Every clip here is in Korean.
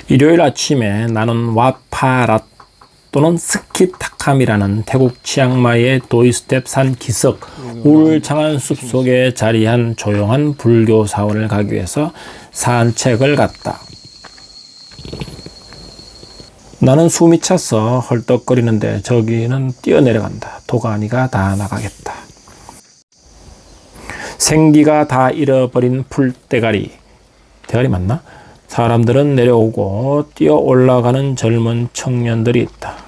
일요일 아침에 나는 와파랏 또는 스키타캄이라는 태국 치앙마이의 도이스텝 산 기슭 울창한 숲속에 자리한 조용한 불교 사원을 가기 위해서 산책을 갔다. 나는 숨이 차서 헐떡거리는데 저기는 뛰어내려간다. 도가니가 다 나가겠다. 생기가 다 잃어버린 풀대가리. 대가리 맞나? 사람들은 내려오고 뛰어 올라가는 젊은 청년들이 있다.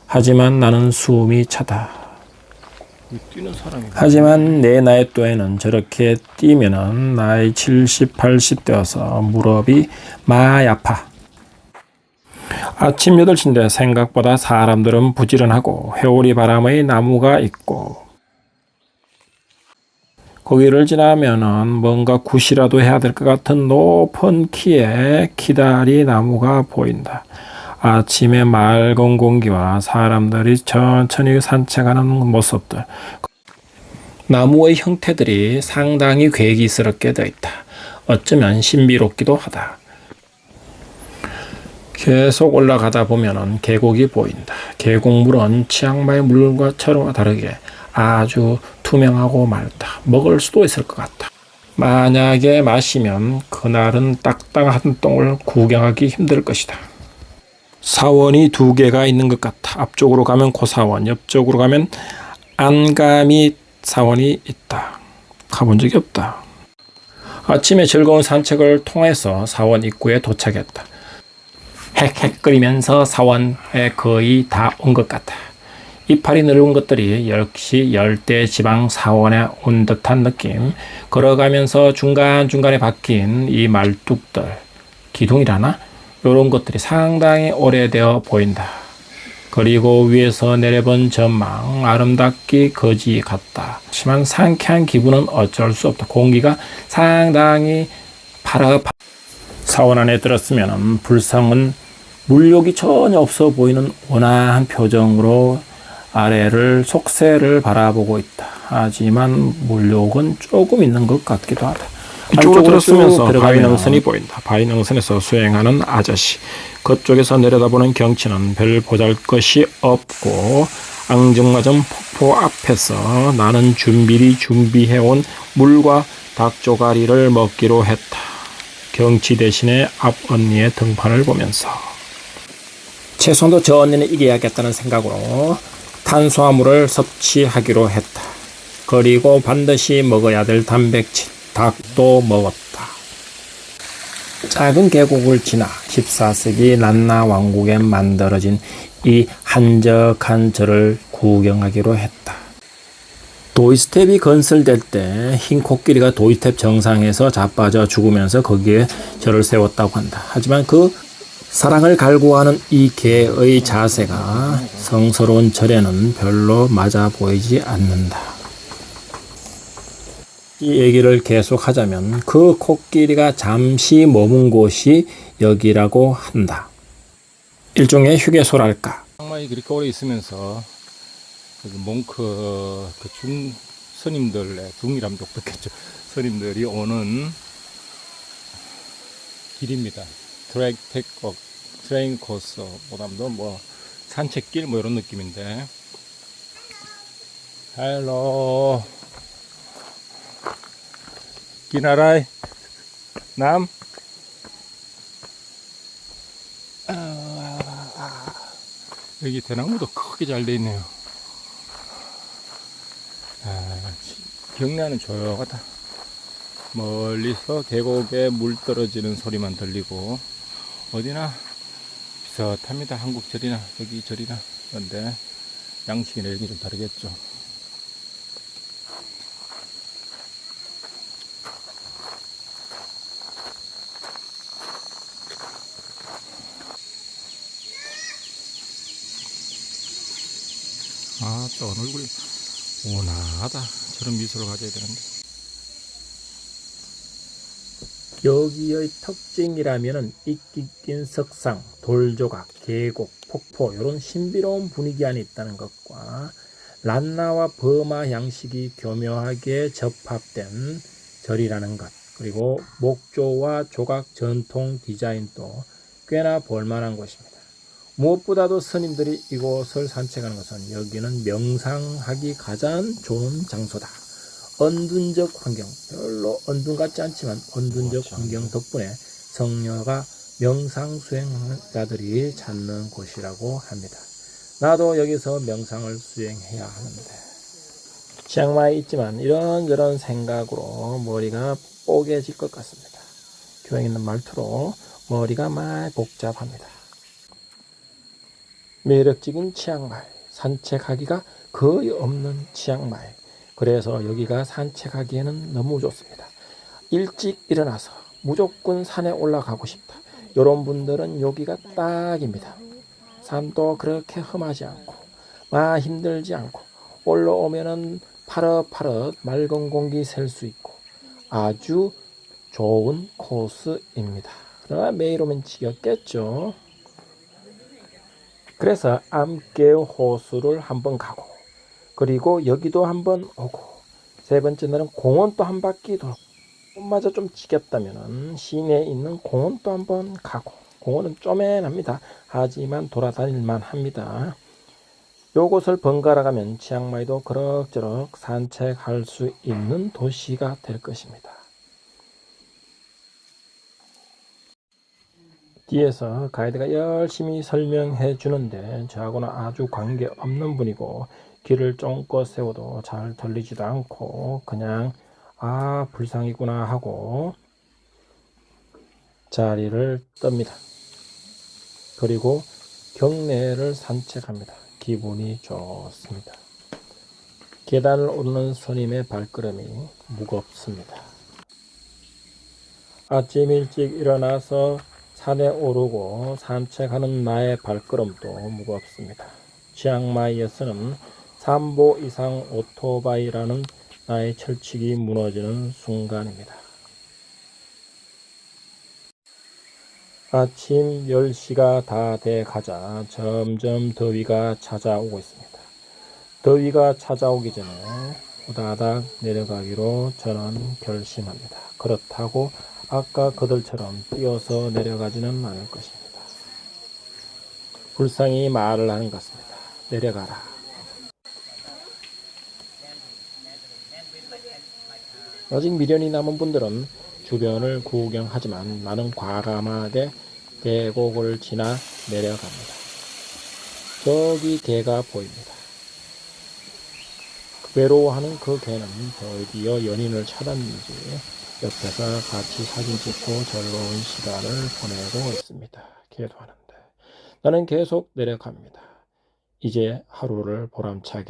하지만 나는 숨이 차다. 하지만 내 나이 또에는 저렇게 뛰면은 나이 70, 80 되어서 무릎이 많이 아파. 아침 8시인데 생각보다 사람들은 부지런하고 회오리 바람의 나무가 있고 거기를 지나면은 뭔가 굿이라도 해야 될 것 같은 높은 키의 키다리 나무가 보인다. 아침에 맑은 공기와 사람들이 천천히 산책하는 모습들. 나무의 형태들이 상당히 괴기스럽게 되어 있다. 어쩌면 신비롭기도 하다. 계속 올라가다 보면은 계곡이 보인다. 계곡물은 치앙마이 물과처럼 다르게 아주 투명하고 맑다. 먹을 수도 있을 것 같다. 만약에 마시면 그날은 딱딱한 똥을 구경하기 힘들 것이다. 사원이 2개가 있는 것 같아. 앞쪽으로 가면 고사원, 옆쪽으로 가면 안가미 사원이 있다. 가본 적이 없다. 아침에 즐거운 산책을 통해서 사원 입구에 도착했다. 헥헥거리면서 사원에 거의 다 온 것 같아. 이파리 넓은 것들이 역시 열대 지방 사원에 온 듯한 느낌. 걸어가면서 중간중간에 박힌 이 말뚝들, 기둥이라나? 이런 것들이 상당히 오래되어 보인다. 그리고 위에서 내려본 전망, 아름답기 거지 같다. 하지만 상쾌한 기분은 어쩔 수 없다. 공기가 상당히 파릇파릇. 사원 안에 들었으면 불상은 물욕이 전혀 없어 보이는 온화한 표정으로 아래를 속세를 바라보고 있다. 하지만 물욕은 조금 있는 것 같기도 하다. 이쪽으로 들었으면서 바위능선이 보인다. 바위능선에서 수행하는 아저씨. 그쪽에서 내려다보는 경치는 별 보잘것이 없고 앙증맞은 폭포 앞에서 나는 준비리 준비해온 물과 닭조가리를 먹기로 했다. 경치 대신에 앞 언니의 등판을 보면서 최소한도 저 언니는 이겨야겠다는 생각으로 탄수화물을 섭취하기로 했다. 그리고 반드시 먹어야 될 단백질, 닭도 먹었다. 작은 계곡을 지나 14세기 란나 왕국에 만들어진 이 한적한 절을 구경하기로 했다. 도이스텝이 건설될 때 흰 코끼리가 도이스텝 정상에서 자빠져 죽으면서 거기에 절을 세웠다고 한다. 하지만 그 사랑을 갈구하는 이 개의 자세가 성스러운 절에는 별로 맞아 보이지 않는다. 이 얘기를 계속하자면 그 코끼리가 잠시 머문 곳이 여기라고 한다. 일종의 휴게소랄까. 치앙마이 그렇게 오래 있으면서 몽크 중 스님들, 중이라면 좋겠죠. 스님들이 오는 길입니다. 트레인 코스 보다도 뭐 산책길 뭐 이런 느낌인데. 헬로 기나라이 남 여기 대나무도 크게 잘 돼 있네요. 경내는 조용하다. 멀리서 계곡에 물 떨어지는 소리만 들리고 어디나 비슷합니다. 한국 절이나 여기 절이나. 그런데 양식이나 여기 좀 다르겠죠. 또 얼굴이 온화하다. 저런 미소를 가져야 되는데. 여기의 특징이라면은 이끼낀 석상, 돌조각, 계곡, 폭포 이런 신비로운 분위기 안에 있다는 것과 란나와 버마 양식이 교묘하게 접합된 절이라는 것, 그리고 목조와 조각 전통 디자인도 꽤나 볼만한 곳입니다. 무엇보다도 스님들이 이곳을 산책하는 것은 여기는 명상하기 가장 좋은 장소다. 언둔적 환경, 별로 언둔 같지 않지만 언둔적 환경 덕분에 성녀가 명상 수행자들이 찾는 곳이라고 합니다. 나도 여기서 명상을 수행해야 하는데 치앙마이에 있지만 이런저런 생각으로 머리가 뽀개질 것 같습니다. 교양 있는 말투로 머리가 많이 복잡합니다. 매력적인 치앙마이, 산책하기가 거의 없는 치앙마이. 그래서 여기가 산책하기에는 너무 좋습니다. 일찍 일어나서 무조건 산에 올라가고 싶다. 이런 분들은 여기가 딱입니다. 산도 그렇게 험하지 않고 막 힘들지 않고 올라오면은 파릇파릇 맑은 공기 셀 수 있고 아주 좋은 코스입니다. 그러나 매일 오면 지겹겠죠. 그래서 암깨 호수를 한번 가고 그리고 여기도 한번 오고 세 번째 날은 공원 또 한 바퀴 돌고 마저 좀 지겹다면 시내에 있는 공원 또 한번 가고 공원은 쪼맨합니다. 하지만 돌아다닐만 합니다. 요곳을 번갈아 가면 치앙마이도 그럭저럭 산책할 수 있는 도시가 될 것입니다. 뒤에서 가이드가 열심히 설명해 주는데 저하고는 아주 관계없는 분이고 길을 쫑긋 세워도 잘 들리지도 않고 그냥 아 불상이구나 하고 자리를 뜹니다. 그리고 경내를 산책합니다. 기분이 좋습니다. 계단을 오르는 스님의 발걸음이 무겁습니다. 아침 일찍 일어나서 산에 오르고 산책하는 나의 발걸음도 무겁습니다. 치앙마이에서는 3보 이상 오토바이라는 나의 철칙이 무너지는 순간입니다. 아침 10시가 다 돼 가자 점점 더위가 찾아오고 있습니다. 더위가 찾아오기 전에 후다닥 내려가기로 저는 결심합니다. 그렇다고 아까 그들처럼 뛰어서 내려가지는 않을 것입니다. 불상이 말을 하는 것 같습니다. 내려가라. 아직 미련이 남은 분들은 주변을 구경하지만 나는 과감하게 계곡을 지나 내려갑니다. 저기 개가 보입니다. 외로워하는 그 개는 드디어 연인을 찾았는지 옆에서 같이 사진 찍고 즐거운 시간을 보내고 있습니다. 기도하는데 나는 계속 내려갑니다. 이제 하루를 보람차게